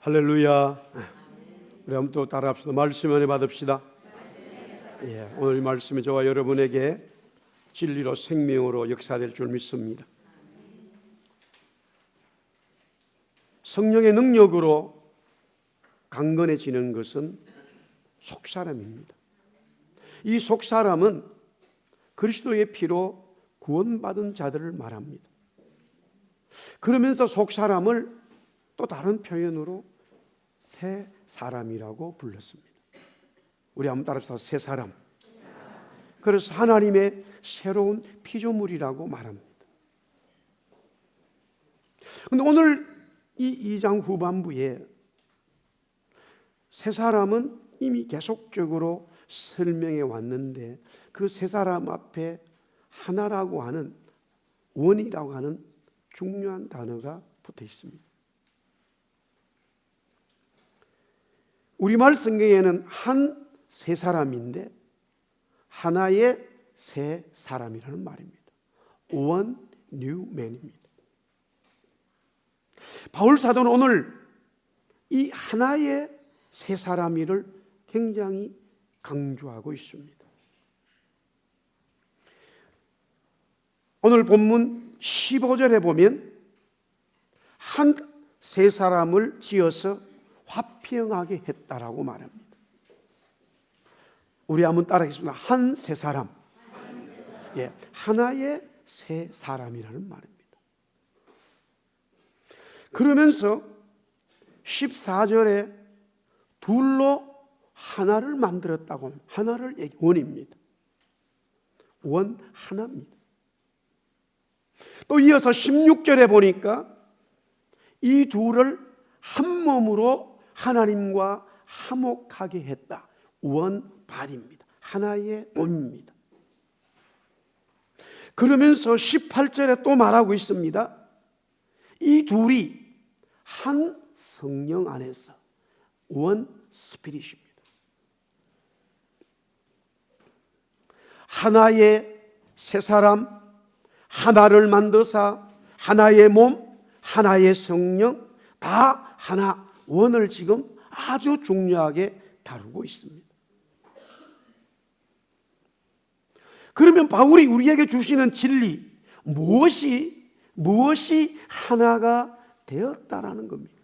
할렐루야. 우리 한번 또 따라합시다. 말씀 은혜 받읍시다. 오늘 말씀이 저와 여러분에게 진리로 생명으로 역사될 줄 믿습니다. 성령의 능력으로 강건해지는 것은 속사람입니다. 이 속사람은 그리스도의 피로 구원받은 자들을 말합니다. 그러면서 속사람을 또 다른 표현으로 새 사람이라고 불렀습니다. 우리 한번 따라서 새 사람. 그래서 하나님의 새로운 피조물이라고 말합니다. 그런데 오늘 이 2장 후반부에 새 사람은 이미 계속적으로 설명해 왔는데 그 새 사람 앞에 하나라고 하는, 원이라고 하는 중요한 단어가 붙어 있습니다. 우리말 성경에는 한 새 사람인데 하나의 새 사람이라는 말입니다. One new man입니다. 바울 사도는 오늘 이 하나의 새 사람이를 굉장히 강조하고 있습니다. 오늘 본문 15절에 보면 한 새 사람을 지어서 화평하게 했다라고 말합니다. 우리 한번 따라하겠습니다. 한 새 사람. 하나의 새 사람이라는 말입니다. 그러면서 14절에 둘로 하나를 만들었다고 합니다. 하나를 원입니다. 원 하나입니다. 또 이어서 16절에 보니까 이 둘을 한 몸으로 하나님과 화목하게 했다. 원발입니다. 하나의 몸입니다. 그러면서 18절에 또 말하고 있습니다. 이 둘이 한 성령 안에서 원 스피릿입니다. 하나의 새 사람, 하나를 만드사 하나의 몸, 하나의 성령, 다 하나, 원을 지금 아주 중요하게 다루고 있습니다. 그러면 바울이 우리에게 주시는 진리, 무엇이 하나가 되었다라는 겁니다.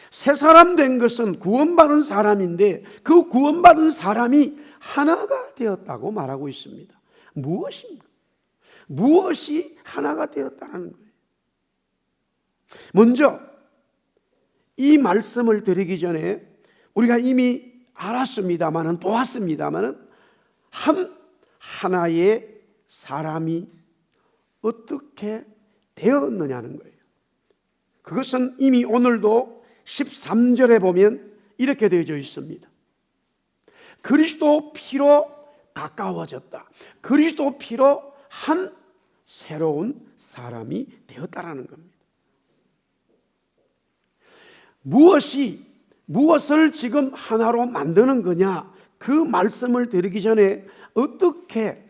새 사람 된 것은 구원받은 사람인데 그 구원받은 사람이 하나가 되었다고 말하고 있습니다. 무엇입니까? 무엇이 하나가 되었다는 거예요? 먼저 이 말씀을 드리기 전에 우리가 이미 알았습니다마는, 보았습니다마는 하나의 사람이 어떻게 되었느냐는 거예요. 그것은 이미 오늘도 13절에 보면 이렇게 되어져 있습니다. 그리스도 피로 가까워졌다. 그리스도 피로 한 새로운 사람이 되었다라는 겁니다. 무엇을 지금 하나로 만드는 거냐? 그 말씀을 드리기 전에 어떻게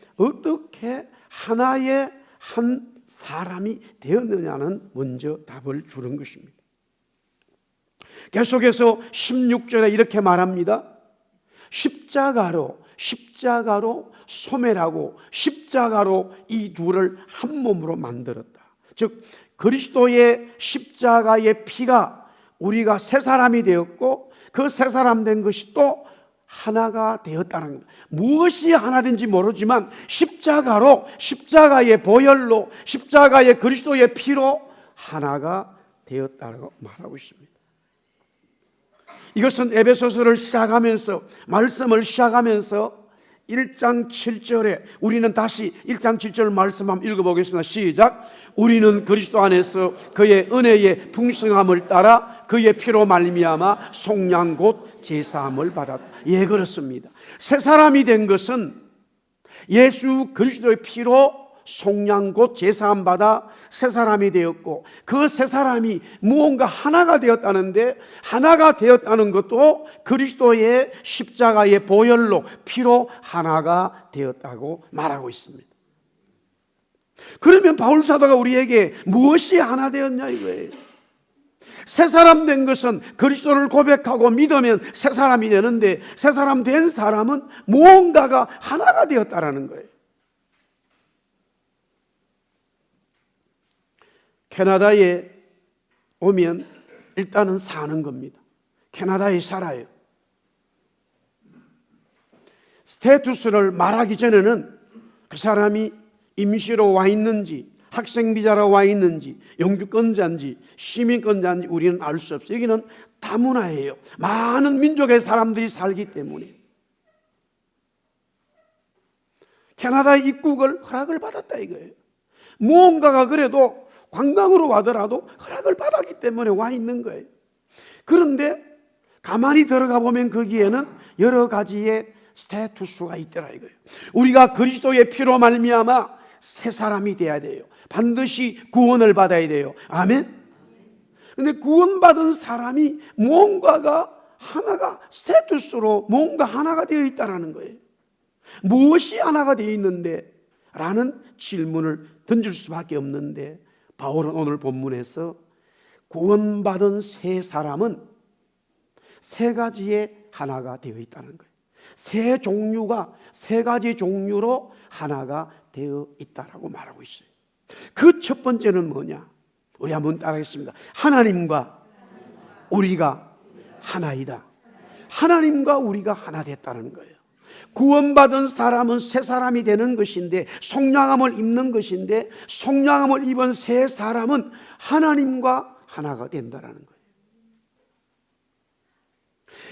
하나의 한 사람이 되었느냐는 먼저 답을 주는 것입니다. 계속해서 16절에 이렇게 말합니다. 십자가로 소멸하고 십자가로 이 둘을 한 몸으로 만들었다. 즉 그리스도의 십자가의 피가 우리가 새 사람이 되었고 그 새 사람 된 것이 또 하나가 되었다는 것. 무엇이 하나된지 모르지만 십자가의 보혈로, 십자가의 그리스도의 피로 하나가 되었다고 말하고 있습니다. 이것은 에베소서를 시작하면서, 말씀을 시작하면서 1장 7절에 우리는 다시 1장 7절 말씀 한번 읽어보겠습니다. 시작. 우리는 그리스도 안에서 그의 은혜의 풍성함을 따라 그의 피로 말미암아 속량 곧 제사함을 받았다. 예, 그렇습니다. 새 사람이 된 것은 예수 그리스도의 피로 속량 곧 제사함 받아 새 사람이 되었고, 그 새 사람이 무언가 하나가 되었다는데, 하나가 되었다는 것도 그리스도의 십자가의 보혈로, 피로 하나가 되었다고 말하고 있습니다. 그러면 바울 사도가 우리에게 무엇이 하나 되었냐 이거예요. 새 사람 된 것은 그리스도를 고백하고 믿으면 새 사람이 되는데, 새 사람 된 사람은 무언가가 하나가 되었다라는 거예요. 캐나다에 오면 일단은 사는 겁니다. 캐나다에 살아요. 스테투스를 말하기 전에는 그 사람이 임시로 와 있는지, 학생비자로 와 있는지, 영주권자인지, 시민권자인지 우리는 알 수 없어요. 여기는 다문화예요. 많은 민족의 사람들이 살기 때문에. 캐나다 입국을 허락을 받았다 이거예요. 무언가가 그래도 관광으로 와더라도 허락을 받았기 때문에 와 있는 거예요. 그런데 가만히 들어가 보면 거기에는 여러 가지의 스테투스가 있더라 이거예요. 우리가 그리스도의 피로 말미암아 새 사람이 돼야 돼요. 반드시 구원을 받아야 돼요. 아멘. 근데 구원받은 사람이 무언가가 하나가 스테투스로 뭔가 하나가 되어 있다라는 거예요. 무엇이 하나가 되어 있는데? 라는 질문을 던질 수밖에 없는데, 바울은 오늘 본문에서 구원받은 새 사람은 세 가지의 하나가 되어 있다는 거예요. 세 종류가 세 가지 종류로 하나가 되어 있다라고 말하고 있어요. 그 첫 번째는 뭐냐? 우리 한번 따라하겠습니다. 하나님과 우리가 하나이다. 하나님과 우리가 하나 됐다는 거예요. 구원받은 사람은 새 사람이 되는 것인데, 속량함을 입는 것인데, 속량함을 입은 새 사람은 하나님과 하나가 된다는 거예요.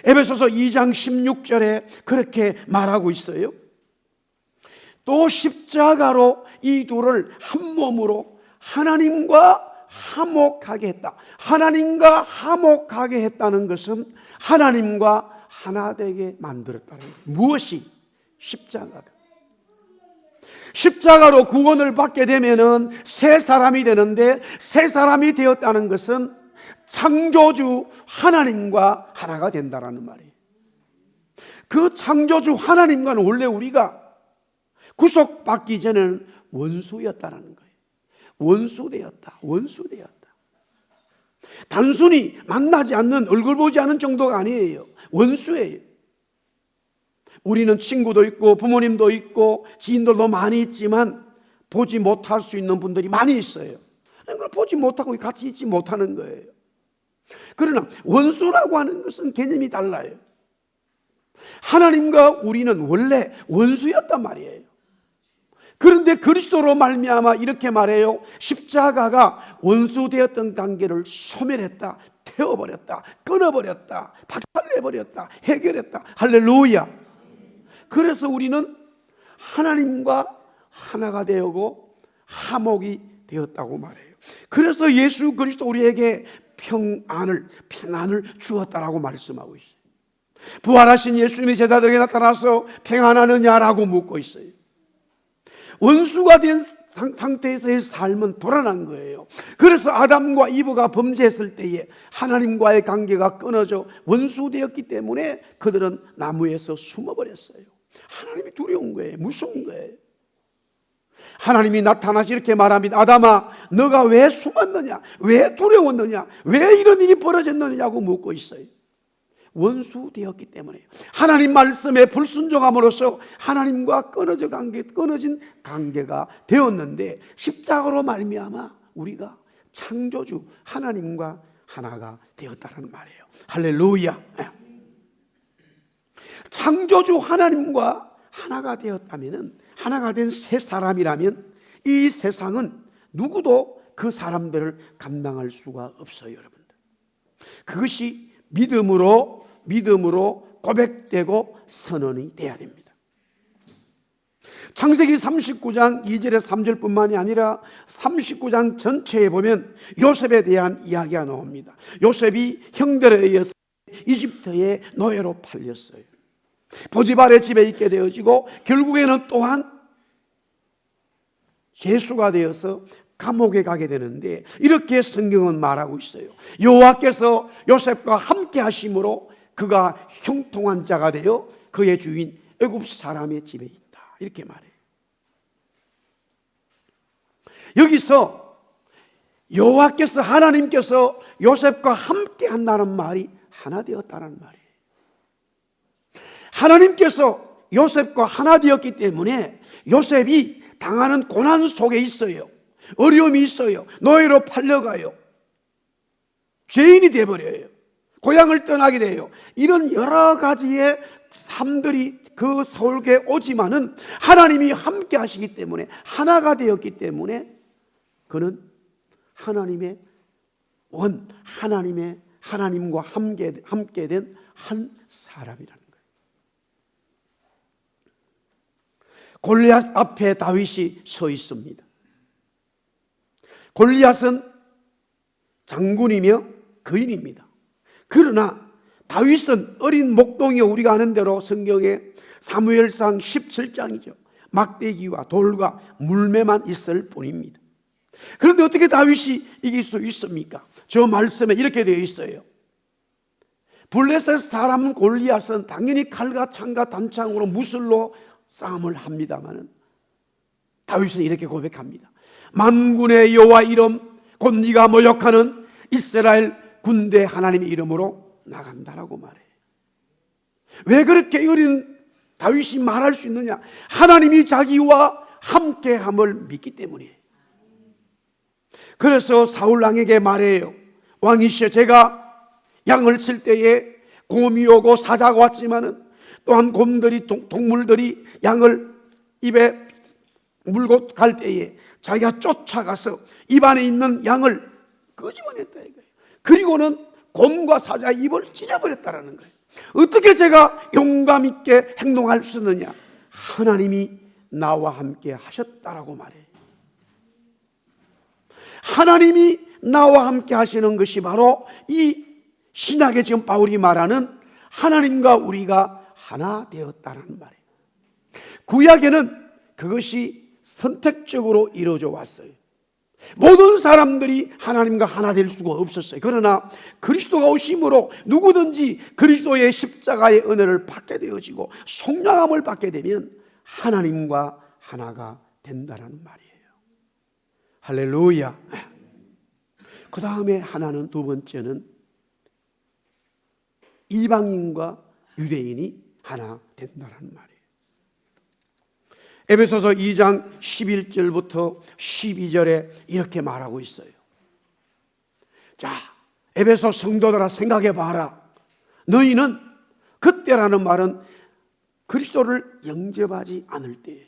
에베소서 2장 16절에 그렇게 말하고 있어요. 또 십자가로 이 둘을 한 몸으로 하나님과 화목하게 했다. 하나님과 화목하게 했다는 것은 하나님과 하나 되게 만들었다는 거예요. 무엇이? 십자가가. 십자가로 구원을 받게 되면은 새 사람이 되는데, 새 사람이 되었다는 것은 창조주 하나님과 하나가 된다라는 말이에요. 그 창조주 하나님과는 원래 우리가 구속받기 전에는 원수였다라는 거예요. 원수되었다. 단순히 만나지 않는, 얼굴 보지 않은 정도가 아니에요. 원수예요. 우리는 친구도 있고 부모님도 있고 지인들도 많이 있지만 보지 못할 수 있는 분들이 많이 있어요. 그걸 보지 못하고 같이 있지 못하는 거예요. 그러나 원수라고 하는 것은 개념이 달라요. 하나님과 우리는 원래 원수였단 말이에요. 그런데 그리스도로 말미암아 이렇게 말해요. 십자가가 원수되었던 관계를 소멸했다, 태워버렸다, 끊어버렸다, 박살내버렸다, 해결했다. 할렐루야. 그래서 우리는 하나님과 하나가 되고 화목이 되었다고 말해요. 그래서 예수 그리스도 우리에게 평안을 주었다라고 말씀하고 있어요. 부활하신 예수님이 제자들에게 나타나서 평안하느냐라고 묻고 있어요. 원수가 된 상태에서의 삶은 불안한 거예요. 그래서 아담과 이브가 범죄했을 때에 하나님과의 관계가 끊어져 원수되었기 때문에 그들은 나무에서 숨어버렸어요. 하나님이 두려운 거예요. 무서운 거예요. 하나님이 나타나서 이렇게 말합니다. 아담아, 너가 왜 숨었느냐? 왜 두려웠느냐? 왜 이런 일이 벌어졌느냐고 묻고 있어요. 원수되었기 때문에 하나님 말씀에 불순종함으로써 하나님과 끊어진 관계가 되었는데, 십자가로 말미암아 우리가 창조주 하나님과 하나가 되었다는 말이에요. 할렐루야. 창조주 하나님과 하나가 되었다면, 하나가 된 새 사람이라면 이 세상은 누구도 그 사람들을 감당할 수가 없어요, 여러분들. 그것이 믿음으로 고백되고 선언이 돼야 됩니다. 창세기 39장 2절에 3절뿐만이 아니라 39장 전체에 보면 요셉에 대한 이야기가 나옵니다. 요셉이 형들에 의해서 이집트의 노예로 팔렸어요. 보디발의 집에 있게 되어지고 결국에는 또한 죄수가 되어서 감옥에 가게 되는데, 이렇게 성경은 말하고 있어요. 여호와께서 요셉과 함께 하심으로 그가 형통한 자가 되어 그의 주인 애굽 사람의 집에 있다, 이렇게 말해요. 여기서 여호와께서 하나님께서 요셉과 함께 한다는 말이 하나 되었다는 말이에요. 하나님께서 요셉과 하나 되었기 때문에 요셉이 당하는 고난 속에 있어요. 어려움이 있어요. 노예로 팔려가요. 죄인이 되어버려요. 고향을 떠나게 돼요. 이런 여러 가지의 삶들이 그 서울에 오지만은 하나님이 함께 하시기 때문에, 하나가 되었기 때문에 그는 하나님의 하나님과 함께 된 한 사람이라는 거예요. 골리앗 앞에 다윗이 서 있습니다. 골리앗은 장군이며 거인입니다. 그러나 다윗은 어린 목동이, 우리가 아는 대로 성경에 사무엘상 17장이죠. 막대기와 돌과 물매만 있을 뿐입니다. 그런데 어떻게 다윗이 이길 수 있습니까? 저 말씀에 이렇게 되어 있어요. 블레셋 사람 골리앗은 당연히 칼과 창과 단창으로 무술로 싸움을 합니다만 다윗은 이렇게 고백합니다. 만군의 여호와 이름 곧 네가 모욕하는 이스라엘 군대 하나님의 이름으로 나간다라고 말해요. 왜 그렇게 어린 다윗이 말할 수 있느냐? 하나님이 자기와 함께함을 믿기 때문이에요. 그래서 사울 왕에게 말해요. 왕이시여, 제가 양을 칠 때에 곰이 오고 사자가 왔지만은 또한 곰들이 동물들이 양을 입에 물고 갈 때에 자기가 쫓아가서 입안에 있는 양을 끄집어냈다 이거예요. 그리고는 곰과 사자의 입을 찢어버렸다라는 거예요. 어떻게 제가 용감 있게 행동할 수 있느냐? 하나님이 나와 함께 하셨다라고 말해요. 하나님이 나와 함께 하시는 것이 바로 이 신약에 지금 바울이 말하는 하나님과 우리가 하나 되었다는 말이에요. 구약에는 그것이 선택적으로 이루어져 왔어요. 모든 사람들이 하나님과 하나 될 수가 없었어요. 그러나 그리스도가 오심으로 누구든지 그리스도의 십자가의 은혜를 받게 되어지고 속량함을 받게 되면 하나님과 하나가 된다는 말이에요. 할렐루야. 그 다음에 하나는, 두 번째는 이방인과 유대인이 하나 된다는 말이에요. 에베소서 2장 11절부터 12절에 이렇게 말하고 있어요. 자, 에베소 성도들아 생각해 봐라. 너희는, 그때라는 말은 그리스도를 영접하지 않을 때예요.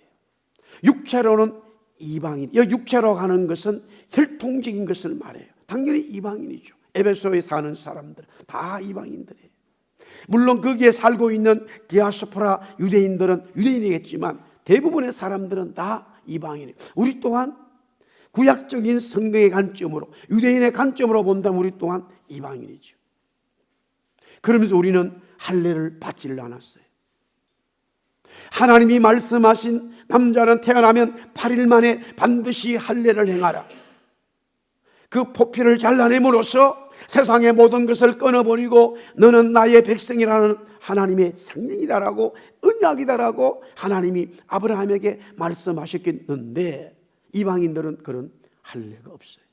육체로는 이방인, 여기 육체로 가는 것은 혈통적인 것을 말해요. 당연히 이방인이죠. 에베소에 사는 사람들 다 이방인들이에요. 물론 거기에 살고 있는 디아스포라 유대인들은 유대인이겠지만 대부분의 사람들은 다 이방인이에요. 우리 또한 구약적인 성경의 관점으로, 유대인의 관점으로 본다면 우리 또한 이방인이죠. 그러면서 우리는 할례를 받지를 않았어요. 하나님이 말씀하신 남자는 태어나면 8일 만에 반드시 할례를 행하라. 그 포피를 잘라냄으로써 세상의 모든 것을 끊어버리고 너는 나의 백성이라는 하나님의 상징이다라고, 언약이다라고 하나님이 아브라함에게 말씀하셨겠는데 이방인들은 그런 할례가 없어요.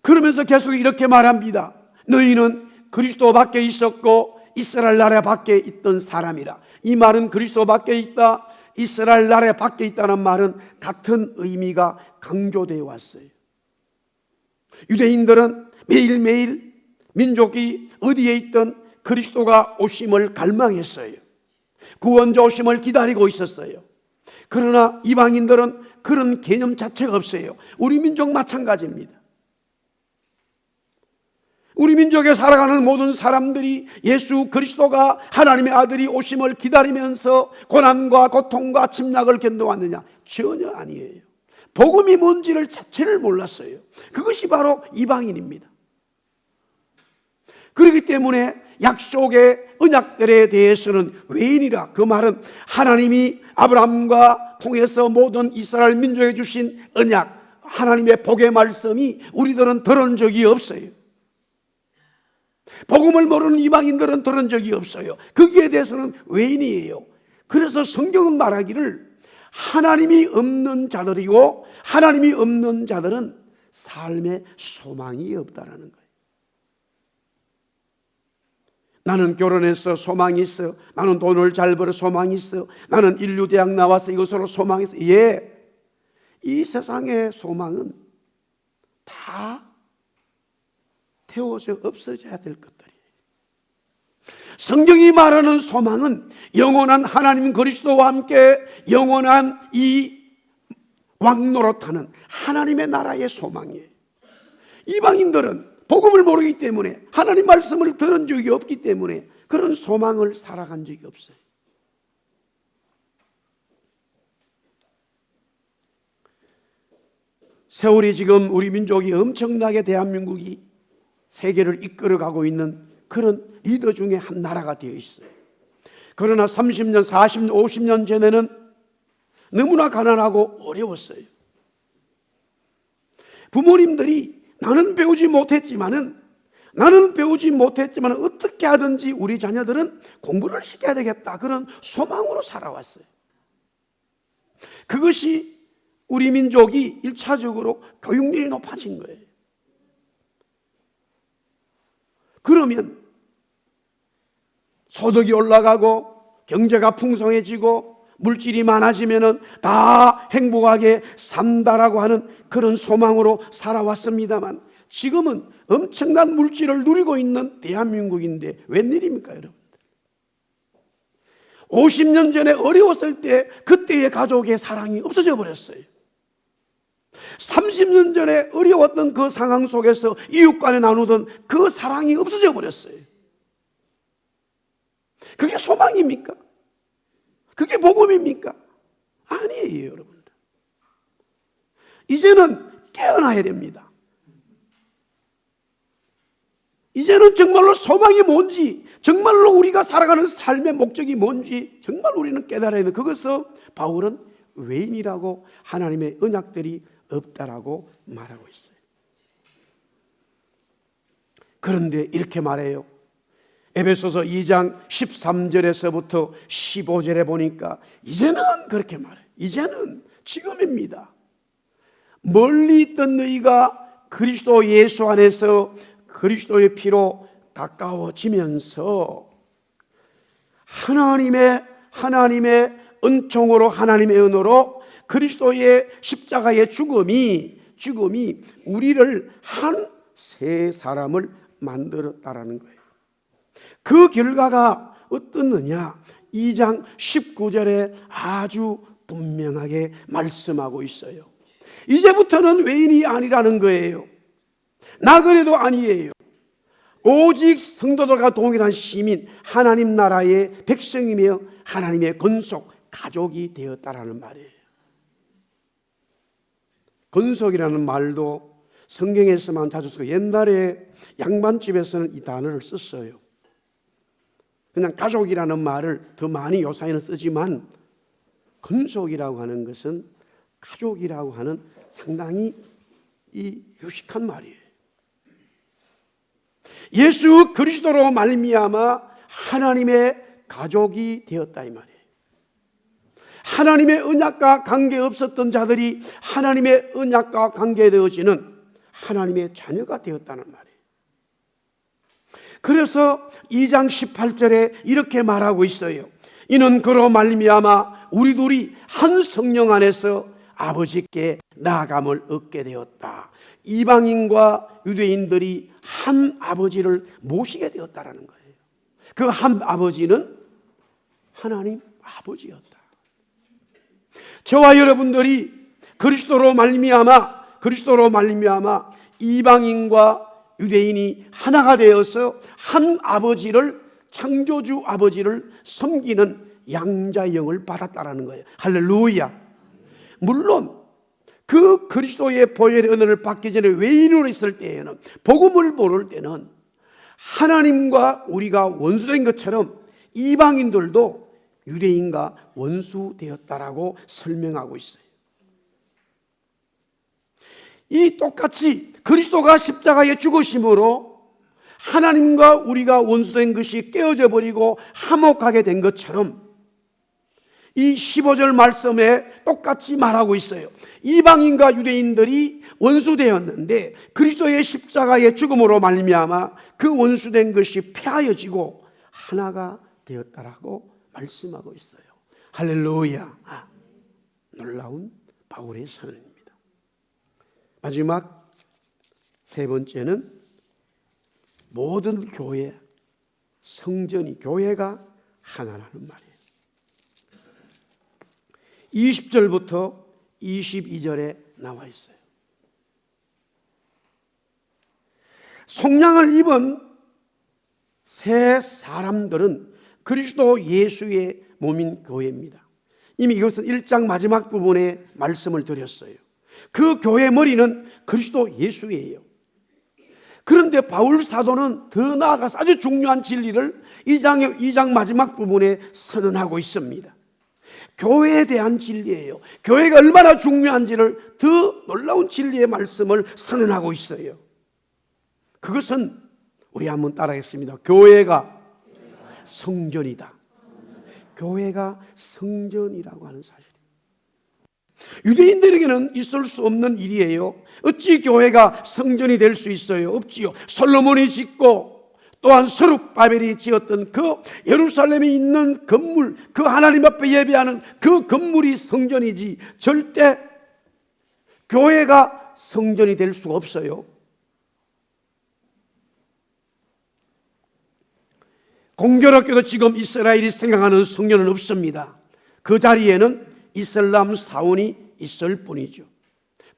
그러면서 계속 이렇게 말합니다. 너희는 그리스도 밖에 있었고 이스라엘 나라 밖에 있던 사람이라. 이 말은 그리스도 밖에 있다, 이스라엘 나라 밖에 있다는 말은 같은 의미가 강조되어 왔어요. 유대인들은 매일매일 민족이 어디에 있던 그리스도가 오심을 갈망했어요. 구원자 오심을 기다리고 있었어요. 그러나 이방인들은 그런 개념 자체가 없어요. 우리 민족 마찬가지입니다. 우리 민족에 살아가는 모든 사람들이 예수 그리스도가 하나님의 아들이 오심을 기다리면서 고난과 고통과 침략을 견뎌왔느냐? 전혀 아니에요. 복음이 뭔지를 자체를 몰랐어요. 그것이 바로 이방인입니다. 그렇기 때문에 약속의 언약들에 대해서는 외인이라, 그 말은 하나님이 아브라함과 통해서 모든 이스라엘 민족에 주신 언약, 하나님의 복의 말씀이 우리들은 들은 적이 없어요. 복음을 모르는 이방인들은 들은 적이 없어요. 거기에 대해서는 외인이에요. 그래서 성경은 말하기를 하나님이 없는 자들이고 하나님이 없는 자들은 삶에 소망이 없다라는 거예요. 나는 결혼해서 소망이 있어. 나는 돈을 잘 벌어 소망이 있어. 나는 인류대학 나와서 이것으로 소망이 있어. 예, 이 세상의 소망은 다 태워져 없어져야 될 것들이에요. 성경이 말하는 소망은 영원한 하나님 그리스도와 함께 영원한 이 왕노릇하는 하나님의 나라의 소망이에요. 이방인들은 복음을 모르기 때문에, 하나님 말씀을 들은 적이 없기 때문에 그런 소망을 살아간 적이 없어요. 세월이 지금 우리 민족이 엄청나게 대한민국이 세계를 이끌어가고 있는 그런 리더 중에 한 나라가 되어 있어요. 그러나 30년, 40년, 50년 전에는 너무나 가난하고 어려웠어요. 부모님들이 나는 배우지 못했지만은 어떻게 하든지 우리 자녀들은 공부를 시켜야 되겠다, 그런 소망으로 살아왔어요. 그것이 우리 민족이 1차적으로 교육률이 높아진 거예요. 그러면 소득이 올라가고 경제가 풍성해지고 물질이 많아지면은 다 행복하게 산다라고 하는 그런 소망으로 살아왔습니다만, 지금은 엄청난 물질을 누리고 있는 대한민국인데 웬일입니까, 여러분들? 50년 전에 어려웠을 때 그때의 가족의 사랑이 없어져 버렸어요. 30년 전에 어려웠던 그 상황 속에서 이웃 간에 나누던 그 사랑이 없어져 버렸어요. 그게 소망입니까? 그게 복음입니까? 아니에요, 여러분들. 이제는 깨어나야 됩니다. 이제는 정말로 소망이 뭔지, 정말로 우리가 살아가는 삶의 목적이 뭔지 정말 우리는 깨달아야 되는, 그것을 바울은 외인이라고, 하나님의 언약들이 없다라고 말하고 있어요. 그런데 이렇게 말해요. 에베소서 2장 13절에서부터 15절에 보니까 이제는 그렇게 말해요. 이제는 지금입니다. 멀리 있던 너희가 그리스도 예수 안에서 그리스도의 피로 가까워지면서 하나님의 은총으로, 하나님의 은혜로 그리스도의 십자가의 죽음이 우리를 한 새 사람을 만들었다라는 거예요. 그 결과가 어떻느냐? 2장 19절에 아주 분명하게 말씀하고 있어요. 이제부터는 외인이 아니라는 거예요. 나그네도 아니에요. 오직 성도들과 동일한 시민, 하나님 나라의 백성이며 하나님의 건속 가족이 되었다라는 말이에요. 건속이라는 말도 성경에서만 자주 쓰고, 옛날에 양반집에서는 이 단어를 썼어요. 그냥 가족이라는 말을 더 많이 요사이는 쓰지만, 건속이라고 하는 것은 가족이라고 하는 상당히 이 유식한 말이에요. 예수 그리스도로 말미암아 하나님의 가족이 되었다 이 말이에요. 하나님의 언약과 관계 없었던 자들이 하나님의 언약과 관계되어지는 하나님의 자녀가 되었다는 말이에요. 그래서 2장 18절에 이렇게 말하고 있어요. 이는 그로 말미암아 우리 둘이 한 성령 안에서 아버지께 나아감을 얻게 되었다. 이방인과 유대인들이 한 아버지를 모시게 되었다라는 거예요. 그 한 아버지는 하나님 아버지였다. 저와 여러분들이 그리스도로 말미암아 이방인과 유대인이 하나가 되어서 한 아버지를, 창조주 아버지를 섬기는 양자형을 받았다라는 거예요. 할렐루야. 물론 그 그리스도의 보혈의 은혜를 받기 전에 외인으로 있을 때에는, 복음을 모를 때는 하나님과 우리가 원수된 것처럼 이방인들도 유대인과 원수되었다라고 설명하고 있어요. 이 똑같이 그리스도가 십자가에 죽으심으로 하나님과 우리가 원수된 것이 깨어져 버리고 화목하게 된 것처럼, 이 15절 말씀에 똑같이 말하고 있어요. 이방인과 유대인들이 원수되었는데 그리스도의 십자가의 죽음으로 말미암아 그 원수된 것이 폐하여지고 하나가 되었다라고 말씀하고 있어요. 할렐루야. 놀라운 바울의 선언입니다. 마지막 세 번째는 모든 교회, 성전이, 교회가 하나라는 말이에요. 20절부터 22절에 나와 있어요. 속량을 입은 새 사람들은 그리스도 예수의 몸인 교회입니다. 이미 이것은 1장 마지막 부분에 말씀을 드렸어요. 그 교회 머리는 그리스도 예수예요. 그런데 바울 사도는 더 나아가서 아주 중요한 진리를 2장 마지막 부분에 선언하고 있습니다. 교회에 대한 진리예요. 교회가 얼마나 중요한지를 더 놀라운 진리의 말씀을 선언하고 있어요. 그것은 우리 한번 따라하겠습니다. 교회가 성전이다. 교회가 성전이라고 하는 사실입니다. 유대인들에게는 있을 수 없는 일이에요. 어찌 교회가 성전이 될 수 있어요? 없지요. 솔로몬이 짓고 또한 스룹바벨이 지었던 그 예루살렘에 있는 건물, 그 하나님 앞에 예배하는 그 건물이 성전이지 절대 교회가 성전이 될 수가 없어요. 공교롭게도 지금 이스라엘이 생각하는 성전은 없습니다. 그 자리에는 이슬람 사원이 있을 뿐이죠.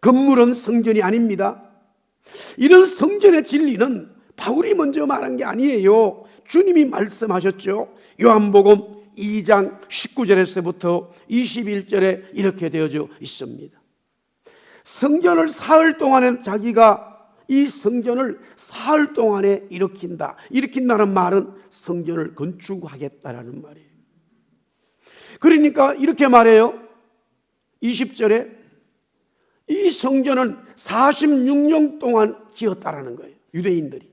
건물은 성전이 아닙니다. 이런 성전의 진리는 바울이 먼저 말한 게 아니에요. 주님이 말씀하셨죠. 요한복음 2장 19절에서부터 21절에 이렇게 되어져 있습니다. 성전을 사흘 동안에 자기가 이 성전을 사흘 동안에 일으킨다는 말은 성전을 건축하겠다라는 말이에요. 그러니까 이렇게 말해요. 20절에 이 성전은 46년 동안 지었다라는 거예요. 유대인들이.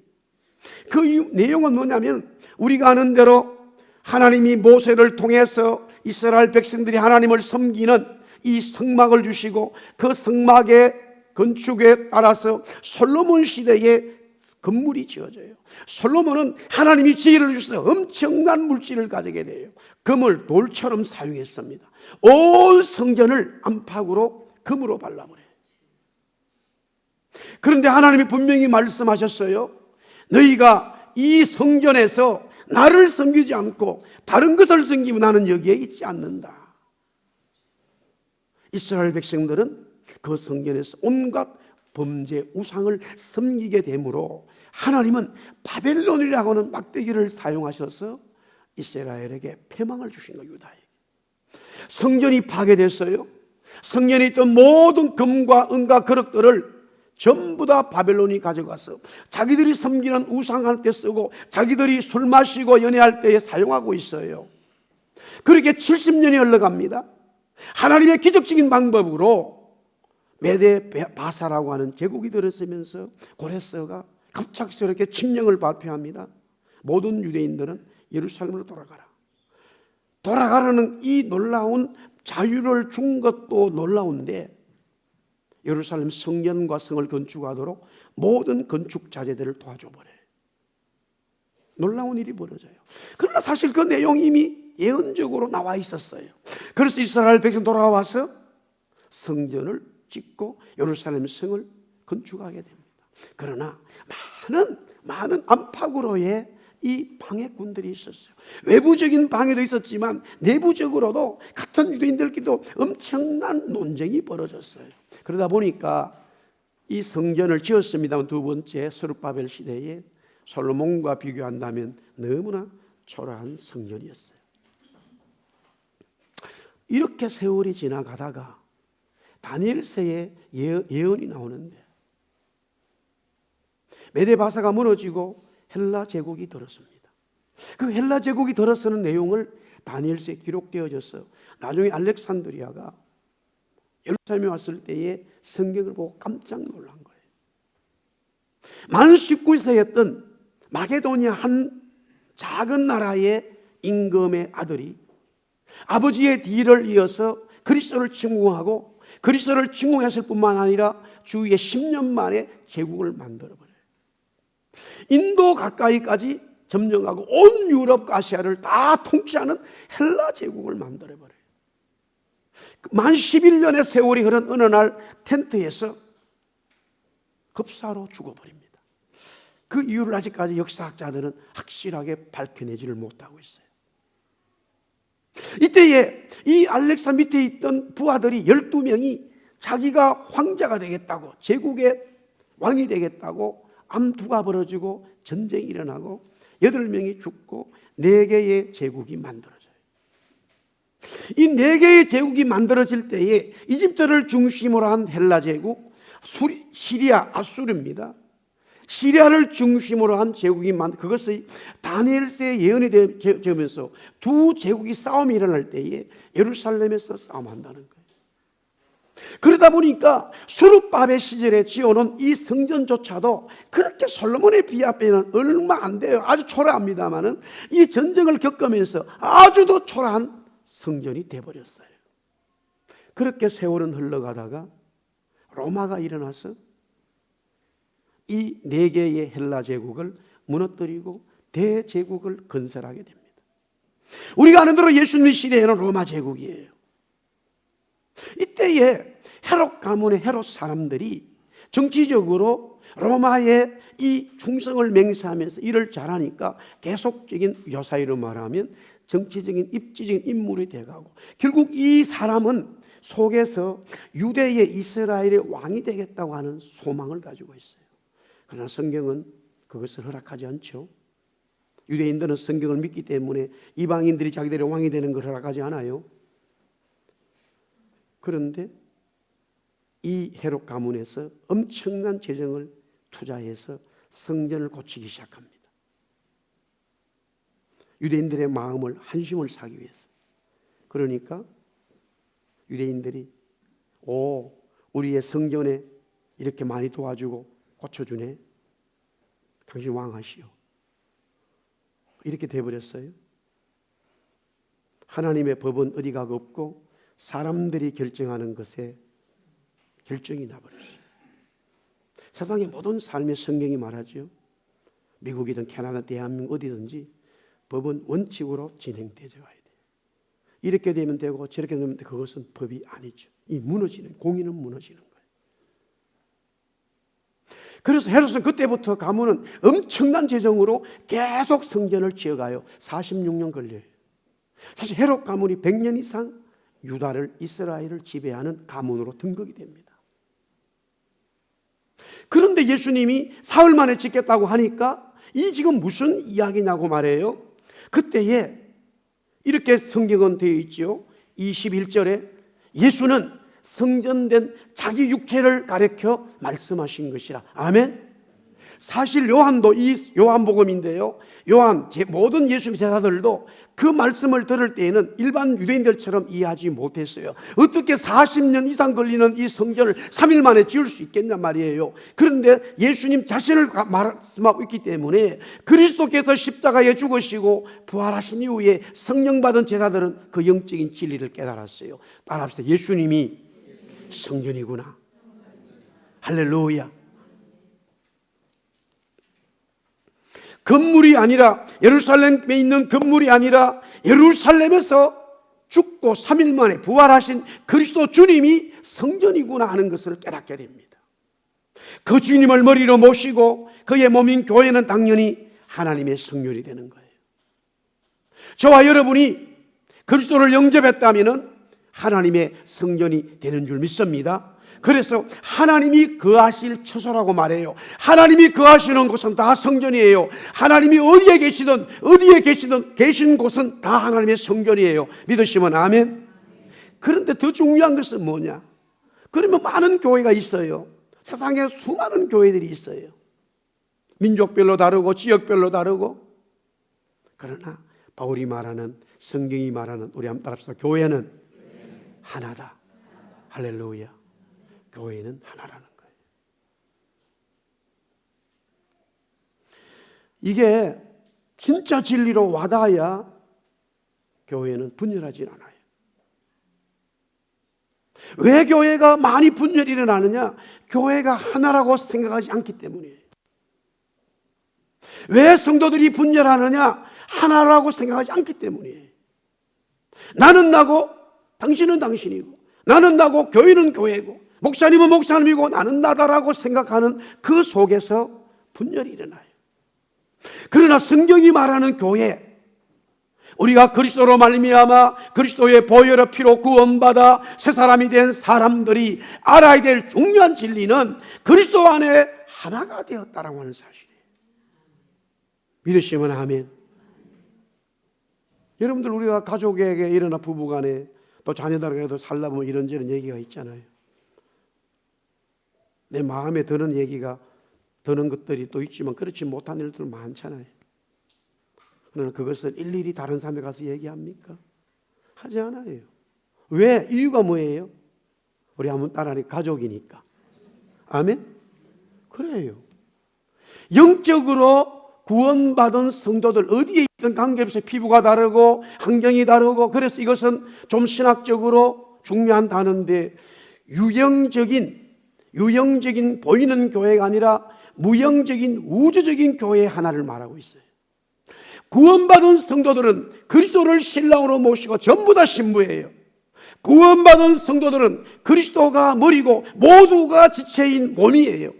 그 내용은 뭐냐면 우리가 아는 대로 하나님이 모세를 통해서 이스라엘 백성들이 하나님을 섬기는 이 성막을 주시고 그 성막의 건축에 따라서 솔로몬 시대에 건물이 지어져요. 솔로몬은 하나님이 지혜를 주셔서 엄청난 물질을 가지게 돼요. 금을 돌처럼 사용했습니다. 온 성전을 안팎으로 금으로 발라버려요. 그런데 하나님이 분명히 말씀하셨어요. 너희가 이 성전에서 나를 섬기지 않고 다른 것을 섬기면 나는 여기에 있지 않는다. 이스라엘 백성들은 그 성전에서 온갖 범죄 우상을 섬기게 되므로 하나님은 바벨론이라고 하는 막대기를 사용하셔서 이스라엘에게 패망을 주신 거예요. 유다에게. 성전이 파괴됐어요. 성전에 있던 모든 금과 은과 그릇들을 전부 다 바벨론이 가져가서 자기들이 섬기는 우상할 때 쓰고 자기들이 술 마시고 연애할 때에 사용하고 있어요. 그렇게 70년이 흘러갑니다. 하나님의 기적적인 방법으로 메데 바사라고 하는 제국이 들어서면서 고레스가 갑작스럽게 칙령을 발표합니다. 모든 유대인들은 예루살렘으로 돌아가라는 이 놀라운 자유를 준 것도 놀라운데 예루살렘 성전과 성을 건축하도록 모든 건축 자재들을 도와줘버려요. 놀라운 일이 벌어져요. 그러나 사실 그 내용이 이미 예언적으로 나와 있었어요. 그래서 이스라엘 백성 돌아와서 성전을 짓고 예루살렘 성을 건축하게 됩니다. 그러나 많은 안팎으로의 이 방해꾼들이 있었어요. 외부적인 방해도 있었지만 내부적으로도 같은 유대인들끼리도 엄청난 논쟁이 벌어졌어요. 그러다 보니까 이 성전을 지었습니다만 두 번째 스룹바벨 시대에 솔로몬과 비교한다면 너무나 초라한 성전이었어요. 이렇게 세월이 지나가다가 다니엘서에 예언이 나오는데 메데바사가 무너지고 헬라 제국이 들었습니다. 그 헬라 제국이 들어서는 내용을 다니엘서에 기록되어졌어요. 나중에 알렉산드리아가 예루살렘에 왔을 때에 성경을 보고 깜짝 놀란 거예요. 만 19세였던 마게도니아 한 작은 나라의 임금의 아들이 아버지의 뒤를 이어서 그리스도를 침공하고 그리스도를 침공했을 뿐만 아니라 주위에 10년 만에 제국을 만들어버려요. 인도 가까이까지 점령하고 온 유럽 아시아를 다 통치하는 헬라 제국을 만들어버려요. 만 11년의 세월이 흐른 어느 날 텐트에서 급사로 죽어버립니다. 그 이유를 아직까지 역사학자들은 확실하게 밝혀내지를 못하고 있어요. 이때에 이 알렉산더 밑에 있던 부하들이 12명이 자기가 황제가 되겠다고, 제국의 왕이 되겠다고 암투가 벌어지고 전쟁이 일어나고 8명이 죽고 4개의 제국이 만들어져요. 이 4개의 제국이 만들어질 때에 이집트를 중심으로 한 헬라 제국, 시리아, 아수르입니다. 시리아를 중심으로 한 제국이 그것이 다니엘서의 예언이 되면서 두 제국이 싸움이 일어날 때에 예루살렘에서 싸움한다는 거예요. 그러다 보니까 수르바벨 시절에 지어놓은 이 성전조차도 그렇게 솔로몬의 비하면 얼마 안 돼요. 아주 초라합니다만은 이 전쟁을 겪으면서 아주도 초라한 성전이 돼버렸어요. 그렇게 세월은 흘러가다가 로마가 일어나서 이 4개의 헬라 제국을 무너뜨리고 대제국을 건설하게 됩니다. 우리가 아는 대로 예수님 시대에는 로마 제국이에요. 이때에 헤롯 가문의 헤롯 사람들이 정치적으로 로마의 이 충성을 맹세하면서 일을 잘하니까 계속적인 요사이로 말하면 정치적인 입지적인 인물이 돼가고 결국 이 사람은 속에서 유대의 이스라엘의 왕이 되겠다고 하는 소망을 가지고 있어요. 그러나 성경은 그것을 허락하지 않죠. 유대인들은 성경을 믿기 때문에 이방인들이 자기들의 왕이 되는 걸 허락하지 않아요. 그런데 이 헤롯 가문에서 엄청난 재정을 투자해서 성전을 고치기 시작합니다. 유대인들의 마음을 한심을 사기 위해서. 그러니까 유대인들이 우리의 성전에 이렇게 많이 도와주고 고쳐주네. 당신 왕하시오. 이렇게 돼버렸어요. 하나님의 법은 어디가 없고 사람들이 결정하는 것에 결정이 나버렸어요. 세상의 모든 삶의 성경이 말하죠. 미국이든 캐나다, 대한민국 어디든지 법은 원칙으로 진행되어야 돼요. 이렇게 되면 되고 저렇게 되면 되고 그것은 법이 아니죠. 이 공의는 무너지는 거예요. 그래서 헤롯은 그때부터 가문은 엄청난 재정으로 계속 성전을 지어가요. 46년 걸려요. 사실 헤롯 가문이 100년 이상 유다를, 이스라엘을 지배하는 가문으로 등극이 됩니다. 그런데 예수님이 사흘 만에 짓겠다고 하니까 이 지금 무슨 이야기냐고 말해요. 그때에 이렇게 성경은 되어 있죠. 21절에 예수는 성전된 자기 육체를 가리켜 말씀하신 것이라. 아멘. 사실 요한도 이 요한복음인데요. 모든 예수님의 제자들도 그 말씀을 들을 때에는 일반 유대인들처럼 이해하지 못했어요. 어떻게 40년 이상 걸리는 이 성전을 3일 만에 지을 수 있겠냐 말이에요. 그런데 예수님 자신을 말씀하고 있기 때문에 그리스도께서 십자가에 죽으시고 부활하신 이후에 성령 받은 제자들은 그 영적인 진리를 깨달았어요. 따라합시다. 예수님이 성전이구나. 할렐루야. 건물이 아니라, 예루살렘에 있는 건물이 아니라 예루살렘에서 죽고 3일 만에 부활하신 그리스도 주님이 성전이구나 하는 것을 깨닫게 됩니다. 그 주님을 머리로 모시고 그의 몸인 교회는 당연히 하나님의 성전이 되는 거예요. 저와 여러분이 그리스도를 영접했다면 하나님의 성전이 되는 줄 믿습니다. 그래서 하나님이 거하실 처소라고 말해요. 하나님이 거하시는 곳은 다 성전이에요. 하나님이 어디에 계시든 계신 곳은 다 하나님의 성전이에요. 믿으시면 아멘. 그런데 더 중요한 것은 뭐냐? 그러면 많은 교회가 있어요. 세상에 수많은 교회들이 있어요. 민족별로 다르고 지역별로 다르고. 그러나 바울이 말하는, 성경이 말하는, 우리 한번 따라합시다. 교회는 하나다. 할렐루야. 교회는 하나라는 거예요. 이게 진짜 진리로 와닿아야 교회는 분열하지 않아요. 왜 교회가 많이 분열이 일어나느냐? 교회가 하나라고 생각하지 않기 때문이에요. 왜 성도들이 분열하느냐? 하나라고 생각하지 않기 때문이에요. 나는 나고 당신은 당신이고, 나는 나고 교회는 교회고, 목사님은 목사님이고 나는 나다라고 생각하는 그 속에서 분열이 일어나요. 그러나 성경이 말하는 교회, 우리가 그리스도로 말미암아 그리스도의 보혈의 피로 구원받아 새 사람이 된 사람들이 알아야 될 중요한 진리는 그리스도 안에 하나가 되었다라고 하는 사실이에요. 믿으시면 아멘. 여러분들, 우리가 가족에게 일어나 부부간에 또 자녀들에게도 살다 보면 이런저런 얘기가 있잖아요. 내 마음에 드는 얘기가 드는 것들이 또 있지만 그렇지 못한 일들 많잖아요. 그러나 그것을 일일이 다른 사람에 가서 얘기합니까? 하지 않아요. 왜? 이유가 뭐예요? 우리 한번 따라하니 가족이니까. 아멘? 그래요. 영적으로 구원받은 성도들 어디에 있든 관계없이 피부가 다르고 환경이 다르고, 그래서 이것은 좀 신학적으로 중요한 단어인데, 유형적인 보이는 교회가 아니라 무형적인 우주적인 교회 하나를 말하고 있어요. 구원받은 성도들은 그리스도를 신랑으로 모시고 전부 다 신부예요. 구원받은 성도들은 그리스도가 머리고 모두가 지체인 몸이에요.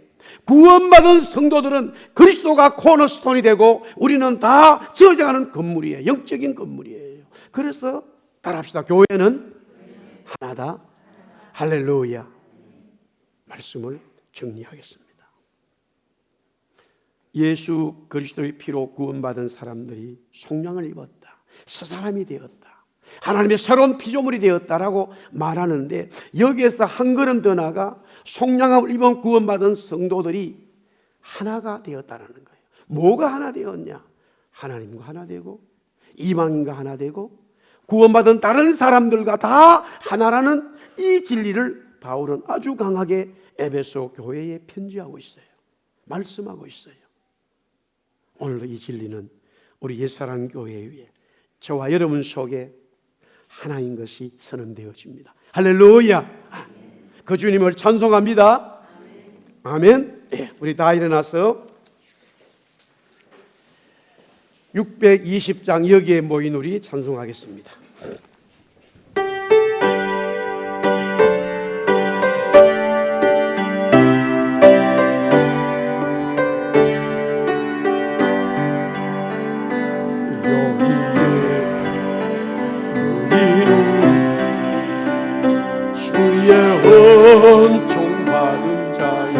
구원받은 성도들은 그리스도가 코너스톤이 되고 우리는 다 지어져가는 건물이에요. 영적인 건물이에요. 그래서 따라합시다. 교회는 하나다. 할렐루야. 말씀을 정리하겠습니다. 예수 그리스도의 피로 구원받은 사람들이 속량을 입었다, 새 사람이 되었다, 하나님의 새로운 피조물이 되었다라고 말하는데, 여기에서 한 걸음 더 나아가 속량함을 입은 구원받은 성도들이 하나가 되었다라는 거예요. 뭐가 하나 되었냐? 하나님과 하나 되고 이방인과 하나 되고 구원받은 다른 사람들과 다 하나라는 이 진리를 바울은 아주 강하게 에베소 교회에 편지하고 있어요. 말씀하고 있어요. 오늘도 이 진리는 우리 옛사랑 교회에 저와 여러분 속에 하나인 것이 선언되어집니다. 할렐루야. 그 주님을 찬송합니다. 아멘. 네, 우리 다 일어나서 620장 여기에 모인 우리 찬송하겠습니다. 은총 받은 자여,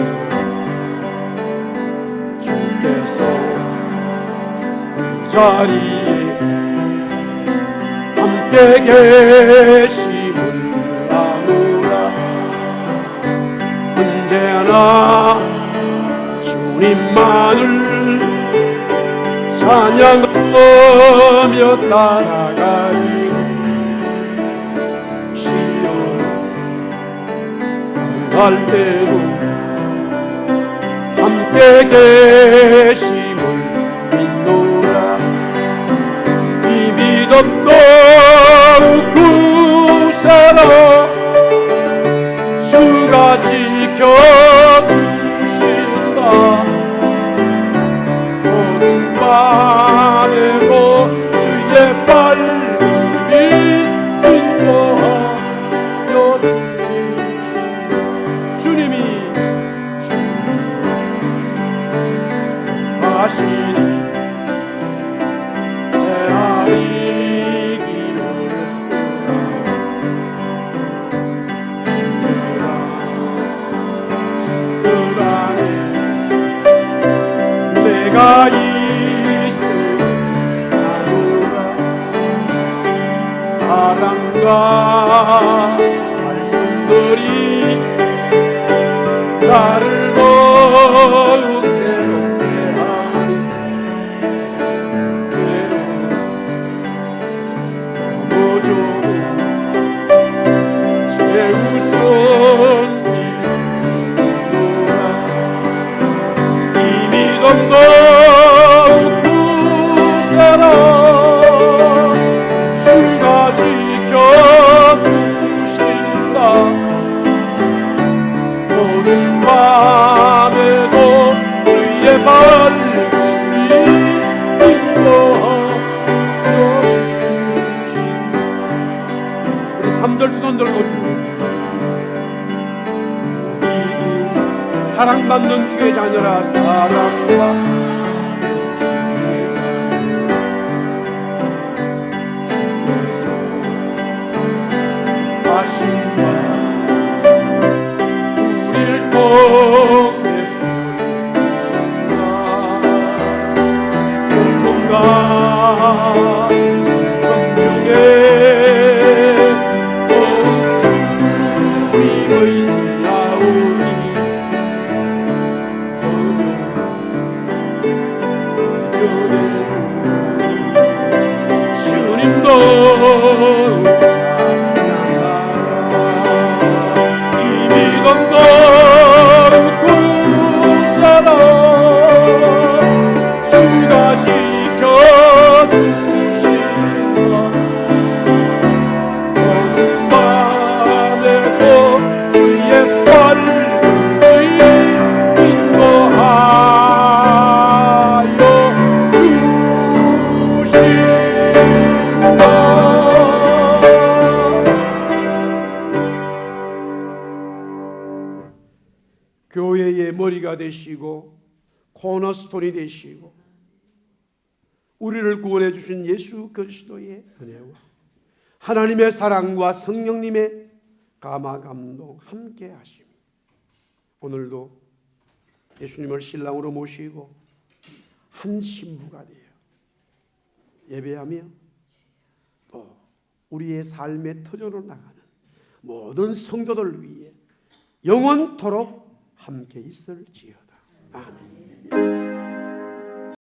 주께서 이 자리에 함께 계심을 아노라. 언제나 주님만을 찬양하며 따라가리. 할 때도 함께 계심을 믿노라. 이 믿음 더욱 굳세라. 주가 지켜주신다. 어둠 밤에도 주의 발길이 인도하여 주님이 하시니 헤아리기 어렵구나. 그 안에 내가 있으리라. 사랑과 말씀들이 나를 더욱 새롭게 하니 넘어져도 최우선 믿노라. 이 믿음 더욱 굳세라. 주가 사랑받는 주의 자녀라. 사랑과 교회의 머리가 되시고 코너스톤이 되시고 우리를 구원해 주신 예수 그리스도의 은혜와 하나님의 사랑과 성령님의 감화 감동 함께 하시며 오늘도 예수님을 신랑으로 모시고 한 신부가 되어 예배하며 또 우리의 삶의 터전으로 나가는 모든 성도들 위해 영원토록 함께 있을지어다. 아멘.